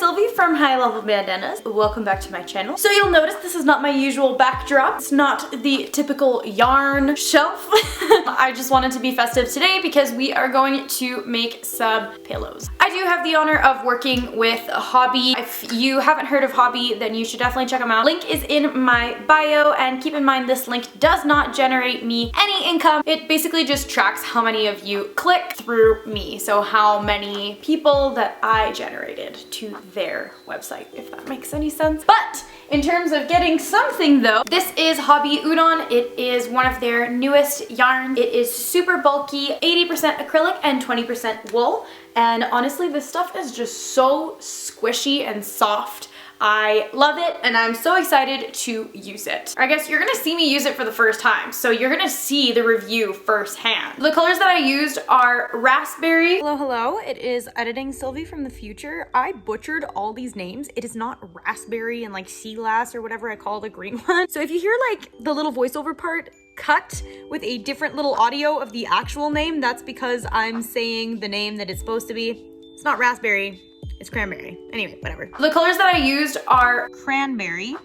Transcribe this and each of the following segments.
Sylvie from High Level Bandanas. Welcome back to my channel. So you'll notice this is not my usual backdrop. It's not the typical yarn shelf. I just wanted to be festive today because we are going to make some pillows. I do have the honor of working with Hobby. If you haven't heard of Hobby, then you should definitely check them out. Link is in my bio, and keep in mind this link does not generate me any income. It basically just tracks how many of you click through me. So how many people that I generated to their website, if that makes any sense. But in terms of getting something though, this is Hobby Udon. It is one of their newest yarns. It is super bulky, 80% acrylic and 20% wool. And honestly, this stuff is just so squishy and soft. I love it and I'm so excited to use it. I guess you're gonna see me use it for the first time, so you're gonna see the review firsthand. The colors that I used are raspberry. Hello, hello. It is Editing Sylvie from the future. I butchered all these names. It is not raspberry and like sea glass or whatever I call the green one. So if you hear like the little voiceover part cut with a different little audio of the actual name, that's because I'm saying the name that it's supposed to be. It's not raspberry. It's cranberry. Anyway, whatever. The colors that I used are cranberry,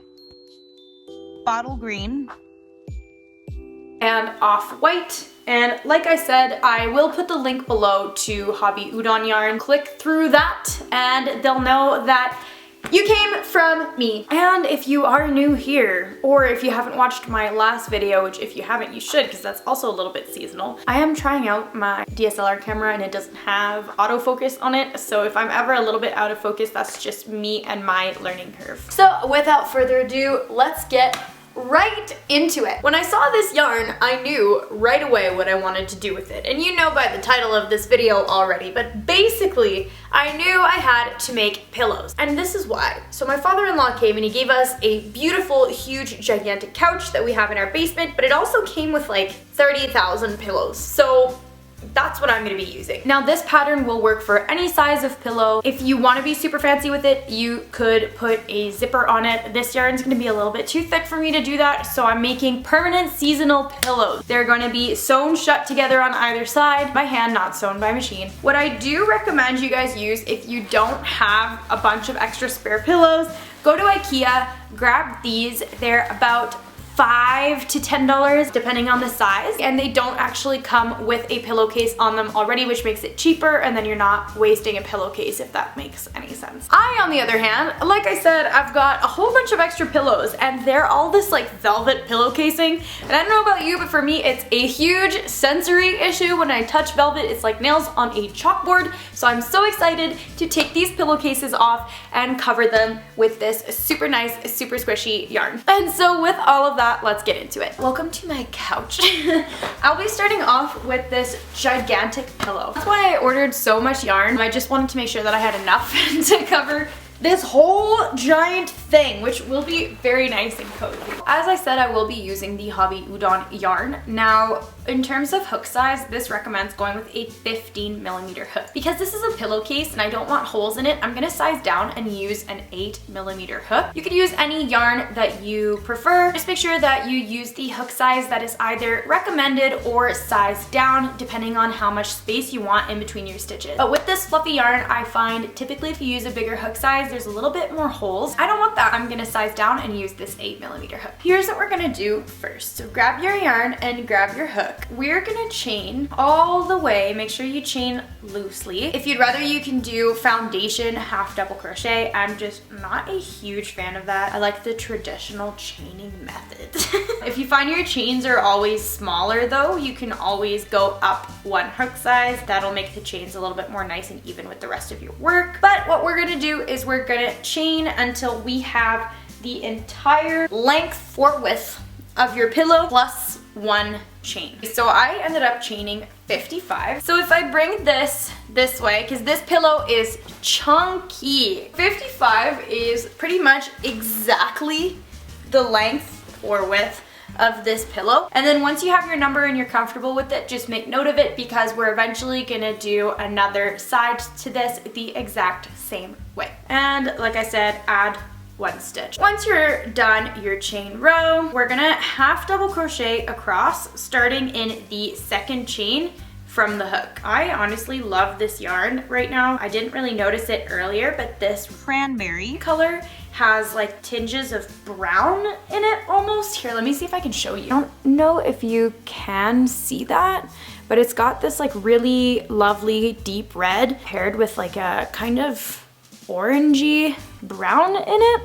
bottle green, and off-white. And like I said, I will put the link below to Hobby Udon yarn. Click through that and they'll know that you came from me. And if you are new here, or if you haven't watched my last video, which if you haven't, you should, because that's also a little bit seasonal. I am trying out my DSLR camera and it doesn't have autofocus on it. So if I'm ever a little bit out of focus, that's just me and my learning curve. So without further ado, let's get right into it. When I saw this yarn, I knew right away what I wanted to do with it. And you know by the title of this video already, but basically I knew I had to make pillows. And this is why. So my father-in-law came and he gave us a beautiful, huge, gigantic couch that we have in our basement, but it also came with like 30,000 pillows. So that's what I'm gonna be using. Now this pattern will work for any size of pillow. If you wanna be super fancy with it, you could put a zipper on it. This yarn's gonna be a little bit too thick for me to do that, so I'm making permanent seasonal pillows. They're gonna be sewn shut together on either side, by hand, not sewn by machine. What I do recommend you guys use if you don't have a bunch of extra spare pillows, go to IKEA, grab these. They're about $5 to $10 depending on the size, and they don't actually come with a pillowcase on them already, which makes it cheaper, and then you're not wasting a pillowcase, if that makes any sense. I, on the other hand, like I said, I've got a whole bunch of extra pillows and they're all this like velvet pillow casing, and I don't know about you, but for me it's a huge sensory issue. When I touch velvet, it's like nails on a chalkboard, so I'm so excited to take these pillowcases off and cover them with this super nice, super squishy yarn. And so with all of that, let's get into it. Welcome to my couch. I'll be starting off with this gigantic pillow. That's why I ordered so much yarn. I just wanted to make sure that I had enough to cover this whole giant thing, which will be very nice and cozy. As I said, I will be using the Hobby Udon yarn. Now, in terms of hook size, this recommends going with a 15mm hook. Because this is a pillowcase and I don't want holes in it, I'm gonna size down and use an 8mm hook. You could use any yarn that you prefer. Just make sure that you use the hook size that is either recommended or sized down, depending on how much space you want in between your stitches. But with this fluffy yarn, I find typically if you use a bigger hook size, there's a little bit more holes. I don't want that. I'm gonna size down and use this 8mm hook. Here's what we're gonna do first. So grab your yarn and grab your hook. We're gonna chain all the way. Make sure you chain loosely. If you'd rather, you can do foundation half double crochet. I'm just not a huge fan of that. I like the traditional chaining method. If you find your chains are always smaller though, you can always go up one hook size. That'll make the chains a little bit more nice and even with the rest of your work. But what we're gonna do is we're gonna chain until we have the entire length or width of your pillow plus one chain. So I ended up chaining 55. So if I bring this way, because this pillow is chunky, 55 is pretty much exactly the length or width of this pillow. And then once you have your number and you're comfortable with it, just make note of it, because we're eventually gonna do another side to this the exact same way. And like I said, add one stitch. Once you're done your chain row, we're gonna half double crochet across, starting in the second chain from the hook. I honestly love this yarn right now. I didn't really notice it earlier, but this cranberry color has like tinges of brown in it almost. Here, let me see if I can show you. I don't know if you can see that, but it's got this like really lovely deep red paired with like a kind of orangey brown in it.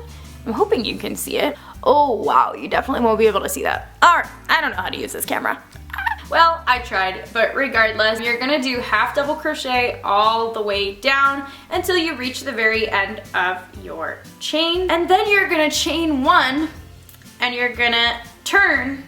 I'm hoping you can see it. Oh wow, you definitely won't be able to see that. All right, I don't know how to use this camera. Well, I tried, but regardless, you're gonna do half double crochet all the way down until you reach the very end of your chain. And then you're gonna chain one and you're gonna turn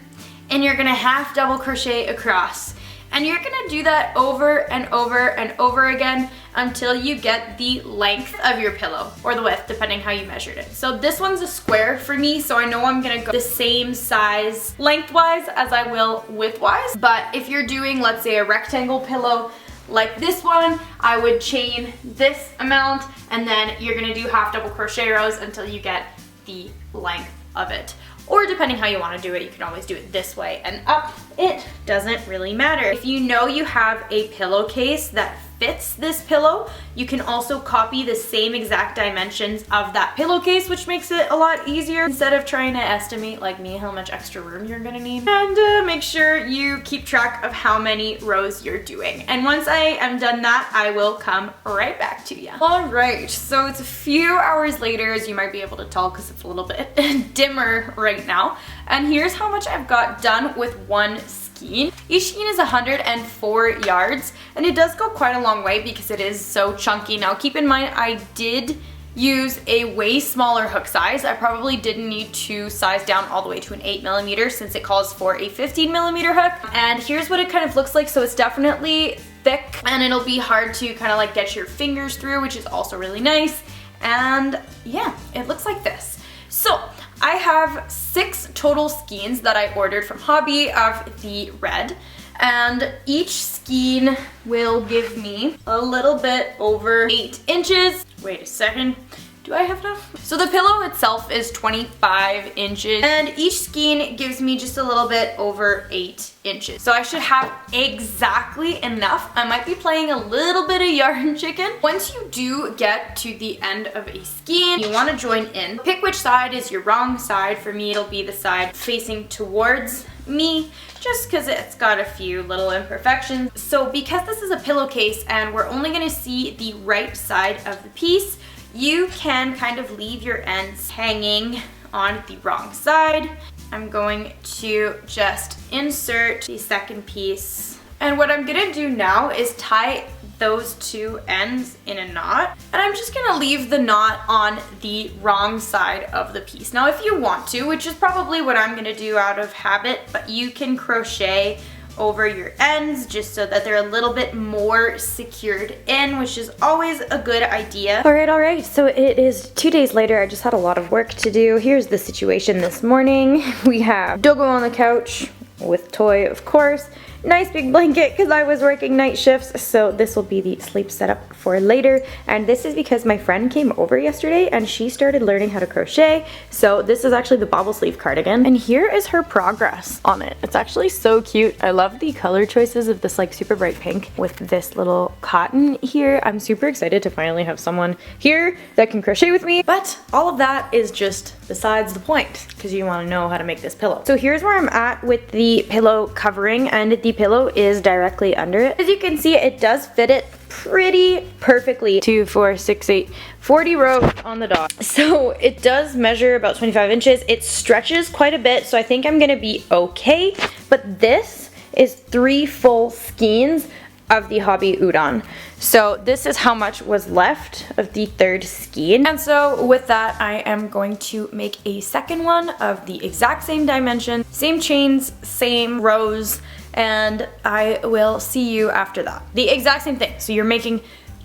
and you're gonna half double crochet across. And you're gonna do that over and over and over again until you get the length of your pillow, or the width, depending how you measured it. So this one's a square for me, so I know I'm gonna go the same size lengthwise as I will widthwise. But if you're doing, let's say, a rectangle pillow like this one, I would chain this amount, and then you're gonna do half double crochet rows until you get the length of it. Or depending how you want to do it, you can always do it this way and up. It doesn't really matter. If you know you have a pillowcase that fits this pillow, you can also copy the same exact dimensions of that pillowcase, which makes it a lot easier instead of trying to estimate, like me, how much extra room you're gonna need. And make sure you keep track of how many rows you're doing. And once I am done that, I will come right back to you. All right, so it's a few hours later, as you might be able to tell because it's a little bit dimmer right now. And here's how much I've got done with one skein. Each skein is 104 yards, and it does go quite a long way because it is so chunky. Now keep in mind, I did use a way smaller hook size. I probably didn't need to size down all the way to an 8mm since it calls for a 15mm hook. And here's what it kind of looks like. So it's definitely thick and it'll be hard to kind of like get your fingers through, which is also really nice. And yeah, it looks like this. So I have 6 total skeins that I ordered from Hobby of the red, and each skein will give me a little bit over 8 inches. Wait a second, do I have enough? So the pillow itself is 25 inches, and each skein gives me just a little bit over 8 inches. So I should have exactly enough. I might be playing a little bit of yarn chicken. Once you do get to the end of a skein, you want to join in. Pick which side is your wrong side. For me, it'll be the side facing towards me, just because it's got a few little imperfections. So because this is a pillowcase and we're only going to see the right side of the piece, you can kind of leave your ends hanging on the wrong side. I'm going to just insert the second piece. And what I'm gonna do now is tie those 2 ends in a knot. And I'm just gonna leave the knot on the wrong side of the piece. Now if you want to, which is probably what I'm gonna do out of habit, but you can crochet over your ends just so that they're a little bit more secured in, which is always a good idea. All right, so it is 2 days later. I just had a lot of work to do. Here's the situation this morning. We have Dogo on the couch with Toy, of course. Nice big blanket because I was working night shifts, so this will be the sleep setup for later. And this is because my friend came over yesterday and she started learning how to crochet. So this is actually the bobble sleeve cardigan, and here is her progress on it. It's actually so cute. I love the color choices of this like super bright pink with this little cotton here. I'm super excited to finally have someone here that can crochet with me, but all of that is just besides the point because you want to know how to make this pillow. So here's where I'm at with the pillow covering, and the pillow is directly under it. As you can see, it does fit it pretty perfectly. 2, 4, 6, 8, 40 rows on the dot. So it does measure about 25 inches. It stretches quite a bit, so I think I'm gonna be okay. But this is 3 full skeins of the Hobby Udon. So this is how much was left of the 3rd skein. And so with that, I am going to make a second one of the exact same dimension, same chains, same rows, and I will see you after that. The exact same thing. So you're making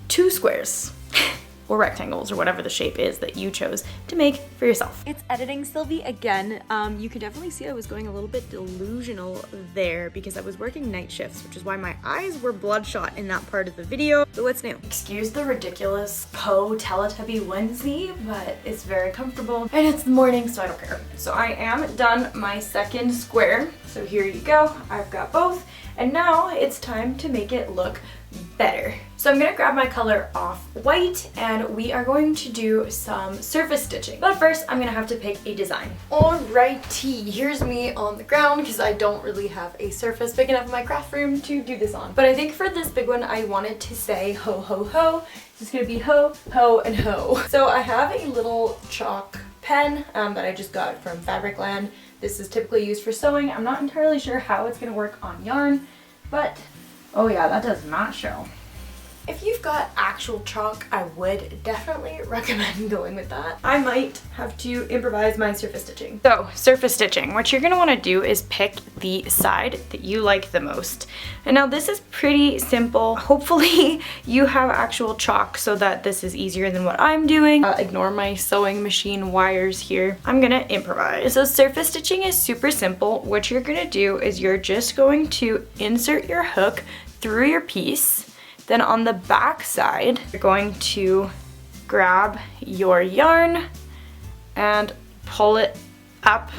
2 squares. or rectangles or whatever the shape is that you chose to make for yourself. It's editing Sylvie again. You can definitely see I was going a little bit delusional there because I was working night shifts, which is why my eyes were bloodshot in that part of the video. So what's new? Excuse the ridiculous Teletubby onesie, but it's very comfortable and it's the morning, so I don't care. So I am done my second square. So here you go, I've got both. And now it's time to make it look better. So I'm gonna grab my color Off-White and we are going to do some surface stitching. But first I'm gonna have to pick a design. Alrighty, here's me on the ground because I don't really have a surface big enough in my craft room to do this on. But I think for this big one I wanted to say ho ho ho. It's gonna be ho, ho, and ho. So I have a little chalk pen that I just got from Fabricland. This is typically used for sewing. I'm not entirely sure how it's gonna work on yarn, but oh yeah, that does not show. If you've got actual chalk, I would definitely recommend going with that. I might have to improvise my surface stitching. So, surface stitching. What you're gonna wanna do is pick the side that you like the most. And now this is pretty simple. Hopefully you have actual chalk so that this is easier than what I'm doing. Ignore my sewing machine wires here. I'm gonna improvise. So surface stitching is super simple. What you're gonna do is you're just going to insert your hook through your piece. Then on the back side, you're going to grab your yarn and pull it up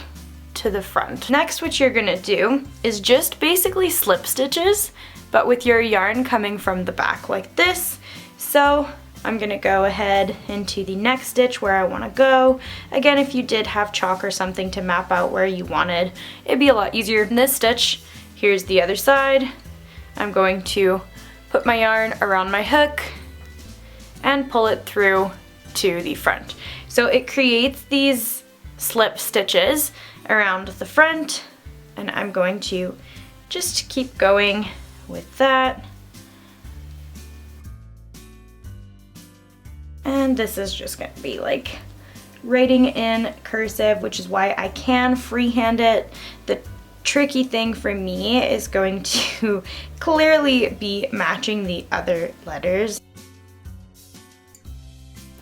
to the front. Next, what you're gonna do is just basically slip stitches, but with your yarn coming from the back like this. So I'm gonna go ahead into the next stitch where I wanna go. Again, if you did have chalk or something to map out where you wanted, it'd be a lot easier. In this stitch, here's the other side. I'm going to put my yarn around my hook and pull it through to the front. So it creates these slip stitches around the front, and I'm going to just keep going with that. And this is just gonna be like writing in cursive, which is why I can freehand it. The tricky thing for me is going to clearly be matching the other letters.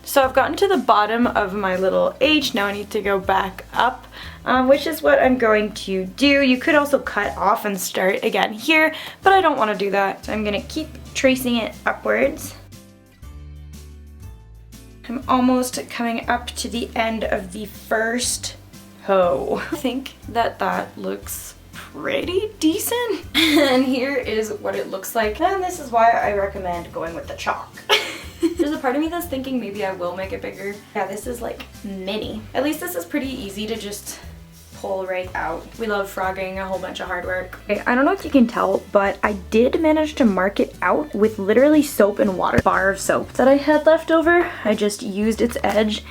So I've gotten to the bottom of my little H. Now I need to go back up, which is what I'm going to do. You could also cut off and start again here, but I don't want to do that. So I'm going to keep tracing it upwards. I'm almost coming up to the end of the first hoe. I think that that looks pretty decent. And here is what it looks like. And this is why I recommend going with the chalk. There's a part of me that's thinking maybe I will make it bigger. Yeah, this is like mini. At least this is pretty easy to just pull right out. We love frogging, a whole bunch of hard work. Okay, I don't know if you can tell, but I did manage to mark it out with literally soap and water. Bar of soap that I had left over. I just used its edge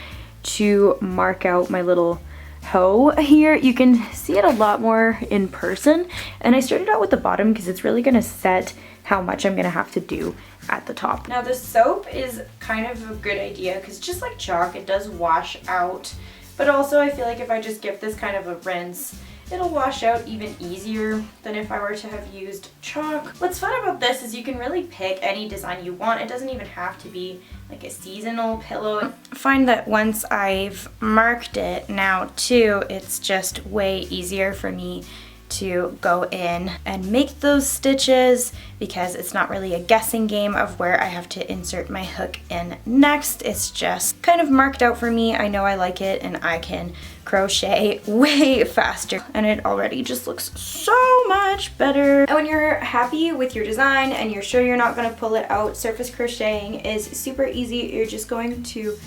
to mark out my little hoe here. You can see it a lot more in person, and I started out with the bottom because it's really gonna set how much I'm gonna have to do at the top. Now the soap is kind of a good idea because just like chalk, it does wash out, but also I feel like if I just give this kind of a rinse, it'll wash out even easier than if I were to have used chalk. What's fun about this is you can really pick any design you want. It doesn't even have to be like a seasonal pillow. I find that once I've marked it now too, it's just way easier for me to go in and make those stitches because it's not really a guessing game of where I have to insert my hook in next. It's just kind of marked out for me. I know I like it and I can crochet way faster, and it already just looks so much better. And when you're happy with your design and you're sure you're not going to pull it out, surface crocheting is super easy. You're just going to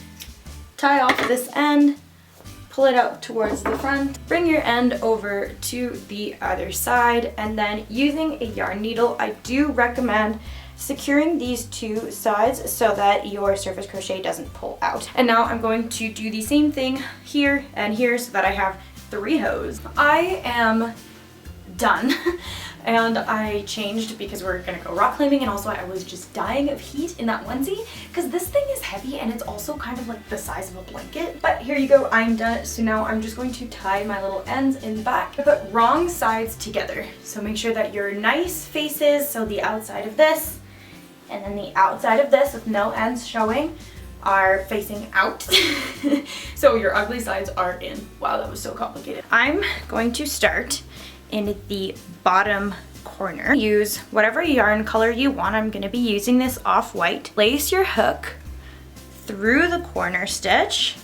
tie off this end, pull it out towards the front, bring your end over to the other side, and then using a yarn needle, I do recommend securing these two sides so that your surface crochet doesn't pull out. And now I'm going to do the same thing here and here so that I have 3 hoes. I am done. And I changed because we're gonna go rock climbing, and also I was just dying of heat in that onesie because this thing is heavy and it's also kind of like the size of a blanket. But here you go, I'm done. So now I'm just going to tie my little ends in the back. I put wrong sides together. So make sure that your nice faces, so the outside of this and then the outside of this with no ends showing, are facing out. So your ugly sides are in. Wow, that was so complicated. I'm going to start in the bottom corner. Use whatever yarn color you want. I'm going to be using this off-white. Place your hook through the corner stitch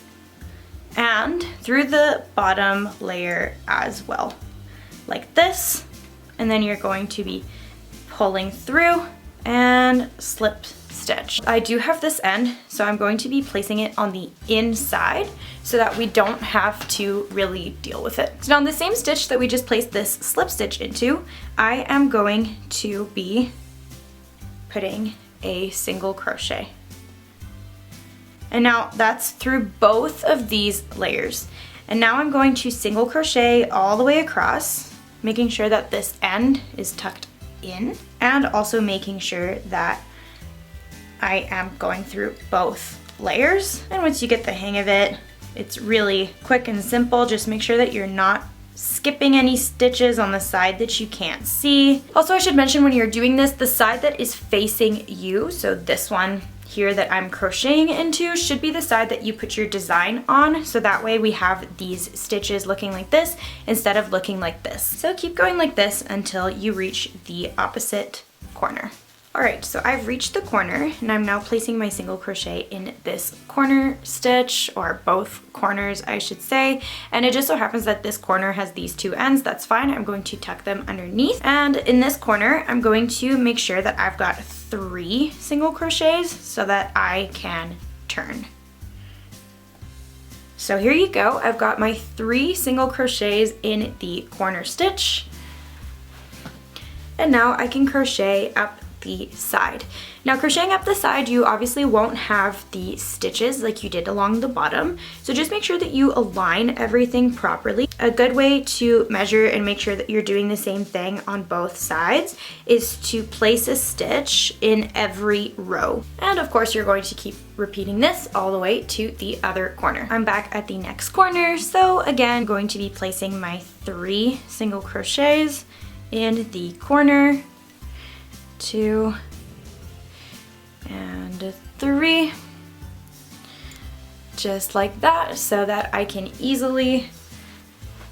and through the bottom layer as well, like this. And then you're going to be pulling through and slip stitch. I do have this end, so I'm going to be placing it on the inside so that we don't have to really deal with it. So now on the same stitch that we just placed this slip stitch into, I am going to be putting a single crochet. And now that's through both of these layers. And now I'm going to single crochet all the way across, making sure that this end is tucked in, and also making sure that I am going through both layers. And once you get the hang of it, it's really quick and simple. Just make sure that you're not skipping any stitches on the side that you can't see. Also, I should mention when you're doing this, the side that is facing you, so this one here that I'm crocheting into, should be the side that you put your design on, so that way we have these stitches looking like this instead of looking like this. So keep going like this until you reach the opposite corner. Alright, so I've reached the corner and I'm now placing my single crochet in this corner stitch, or both corners I should say, and it just so happens that this corner has these two ends. That's fine. I'm going to tuck them underneath, and in this corner I'm going to make sure that I've got 3 single crochets so that I can turn. So here you go. I've got my 3 single crochets in the corner stitch, and now I can crochet up the side. Now crocheting up the side, you obviously won't have the stitches like you did along the bottom, so just make sure that you align everything properly. A good way to measure and make sure that you're doing the same thing on both sides is to place a stitch in every row. And of course you're going to keep repeating this all the way to the other corner. I'm back at the next corner, so again, I'm going to be placing my 3 single crochets in the corner, 2 and 3, just like that, so that I can easily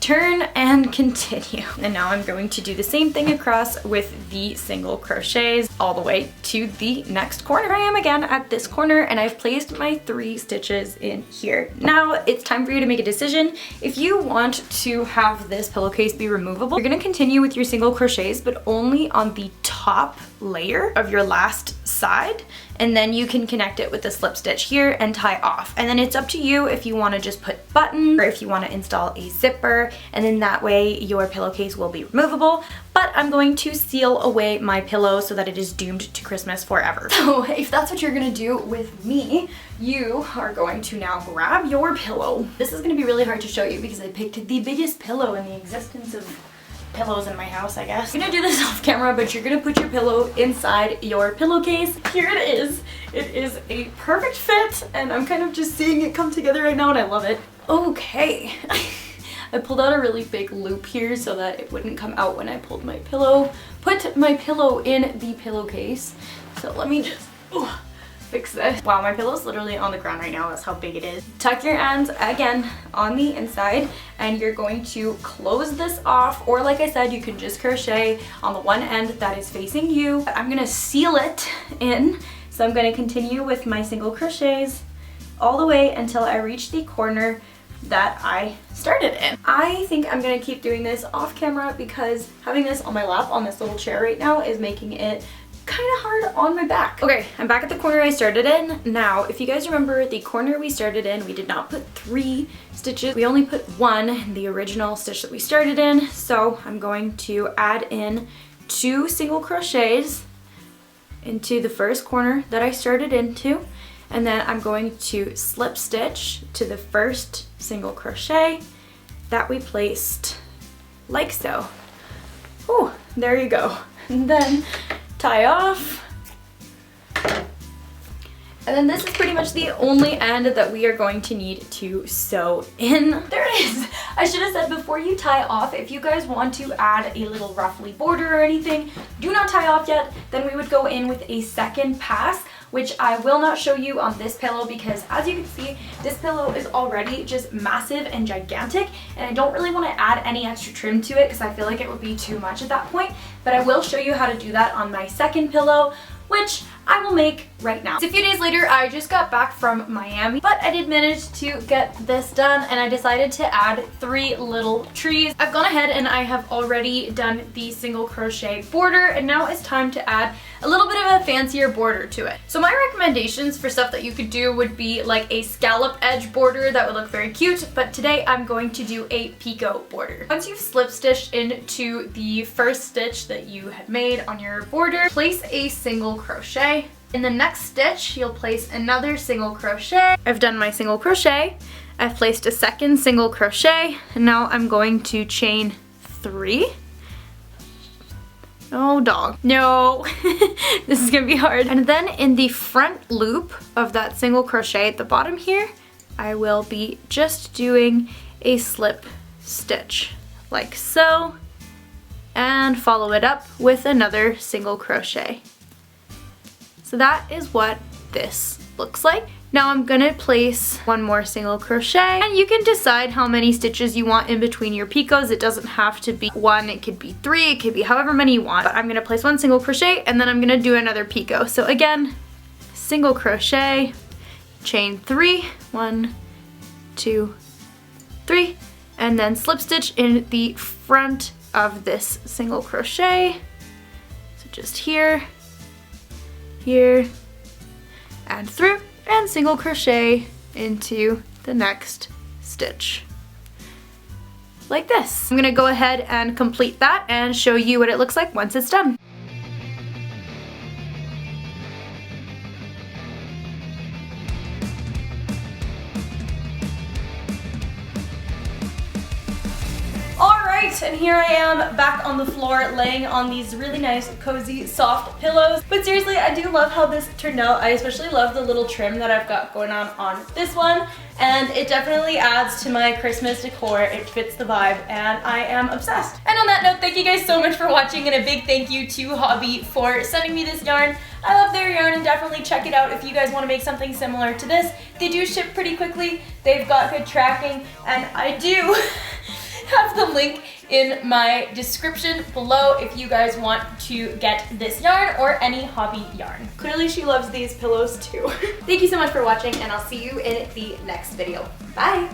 turn and continue. And now I'm going to do the same thing across with the single crochets all the way to the next corner. I am again at this corner and I've placed my 3 stitches in here. Now it's time for you to make a decision. If you want to have this pillowcase be removable, you're going to continue with your single crochets, but only on the top layer of your last side, and then you can connect it with the slip stitch here and tie off. And then it's up to you if you want to just put buttons or if you want to install a zipper, and then that way your pillowcase will be removable. But I'm going to seal away my pillow so that it is doomed to Christmas forever. So if that's what you're gonna do with me, you are going to now grab your pillow. This is gonna be really hard to show you because I picked the biggest pillow in the existence of pillows in my house, I guess. I'm gonna do this off camera, but you're gonna put your pillow inside your pillowcase. Here it is. It is a perfect fit, and I'm kind of just seeing it come together right now, and I love it. Okay. I pulled out a really big loop here so that it wouldn't come out when I pulled my pillow. Put my pillow in the pillowcase. So let me just fix this. Wow, my pillow's literally on the ground right now. That's how big it is. Tuck your ends again on the inside, and you're going to close this off, or like I said, you can just crochet on the one end that is facing you. I'm gonna seal it in, so I'm gonna continue with my single crochets all the way until I reach the corner that I started in. I think I'm gonna keep doing this off camera because having this on my lap on this little chair right now is making it kind of hard on my back. Okay, I'm back at the corner I started in. Now, if you guys remember the corner we started in, we did not put 3 stitches. We only put 1, the original stitch that we started in. So I'm going to add in 2 single crochets into the first corner that I started into, and then I'm going to slip stitch to the first single crochet that we placed like so. Oh, there you go. And then tie off, And then this is pretty much the only end that we are going to need to sew in. There it is. I should have said before you tie off, if you guys want to add a little ruffly border or anything, do not tie off yet. Then we would go in with a second pass, which I will not show you on this pillow because as you can see, this pillow is already just massive and gigantic, and I don't really want to add any extra trim to it because I feel like it would be too much at that point. But I will show you how to do that on my second pillow, which I will make right now. So a few days later, I just got back from Miami, but I did manage to get this done, and I decided to add 3 little trees. I've gone ahead and I have already done the single crochet border, and now it's time to add a little bit of a fancier border to it. So my recommendations for stuff that you could do would be like a scallop edge border that would look very cute, but today I'm going to do a picot border. Once you've slip stitched into the first stitch that you had made on your border, place a single crochet. In the next stitch, you'll place another single crochet. I've done my single crochet. I've placed a second single crochet, and now I'm going to chain 3. Oh, dog. No, this is gonna be hard. And then in the front loop of that single crochet at the bottom here, I will be just doing a slip stitch like so, and follow it up with another single crochet. So that is what this looks like. Now I'm gonna place one more single crochet, and you can decide how many stitches you want in between your picots. It doesn't have to be 1, it could be 3, it could be however many you want. But I'm gonna place 1 single crochet, and then I'm gonna do another picot. So again, single crochet, chain 3, 1, 2, 3, and then slip stitch in the front of this single crochet. So just here, here, and through, and single crochet into the next stitch. Like this. I'm gonna go ahead and complete that and show you what it looks like once it's done. And here I am back on the floor laying on these really nice cozy soft pillows. But seriously, I do love how this turned out. I especially love the little trim that I've got going on this one, and it definitely adds to my Christmas decor. It fits the vibe and I am obsessed. And on that note, thank you guys so much for watching, and a big thank you to Hobby for sending me this yarn. I love their yarn, and definitely check it out if you guys want to make something similar to this. They do ship pretty quickly, they've got good tracking, and I do have the link in my description below if you guys want to get this yarn or any Hobby yarn. Clearly she loves these pillows too. Thank you so much for watching, and I'll see you in the next video. Bye!